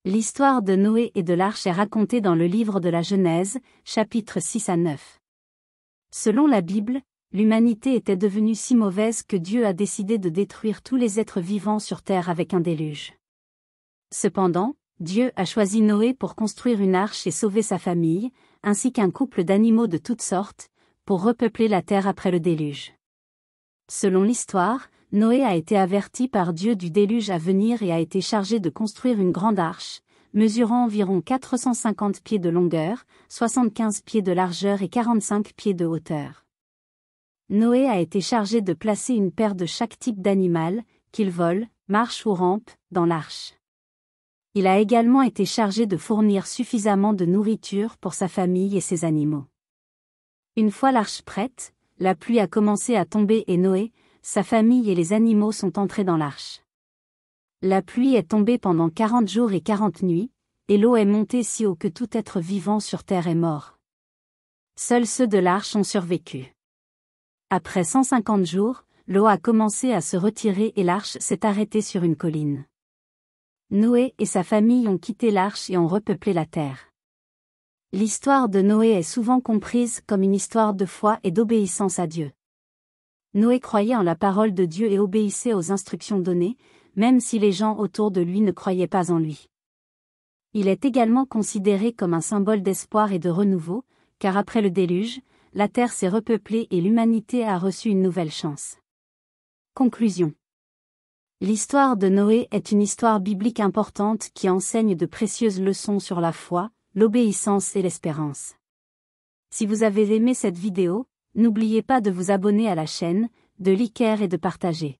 L'histoire de Noé et de l'arche est racontée dans le livre de la Genèse, chapitres 6 à 9. Selon la Bible, l'humanité était devenue si mauvaise que Dieu a décidé de détruire tous les êtres vivants sur terre avec un déluge. Cependant, Dieu a choisi Noé pour construire une arche et sauver sa famille, ainsi qu'un couple d'animaux de toutes sortes, pour repeupler la terre après le déluge. Selon l'histoire, Noé a été averti par Dieu du déluge à venir et a été chargé de construire une grande arche, mesurant environ 450 pieds de longueur, 75 pieds de largeur et 45 pieds de hauteur. Noé a été chargé de placer une paire de chaque type d'animal, qu'il vole, marche ou rampe, dans l'arche. Il a également été chargé de fournir suffisamment de nourriture pour sa famille et ses animaux. Une fois l'arche prête, la pluie a commencé à tomber et Noé, sa famille et les animaux sont entrés dans l'arche. La pluie est tombée pendant 40 jours et 40 nuits, et l'eau est montée si haut que tout être vivant sur terre est mort. Seuls ceux de l'arche ont survécu. Après 150 jours, l'eau a commencé à se retirer et l'arche s'est arrêtée sur une colline. Noé et sa famille ont quitté l'arche et ont repeuplé la terre. L'histoire de Noé est souvent comprise comme une histoire de foi et d'obéissance à Dieu. Noé croyait en la parole de Dieu et obéissait aux instructions données, même si les gens autour de lui ne croyaient pas en lui. Il est également considéré comme un symbole d'espoir et de renouveau, car après le déluge, la terre s'est repeuplée et l'humanité a reçu une nouvelle chance. Conclusion. L'histoire de Noé est une histoire biblique importante qui enseigne de précieuses leçons sur la foi, l'obéissance et l'espérance. Si vous avez aimé cette vidéo, n'oubliez pas de vous abonner à la chaîne, de liker et de partager.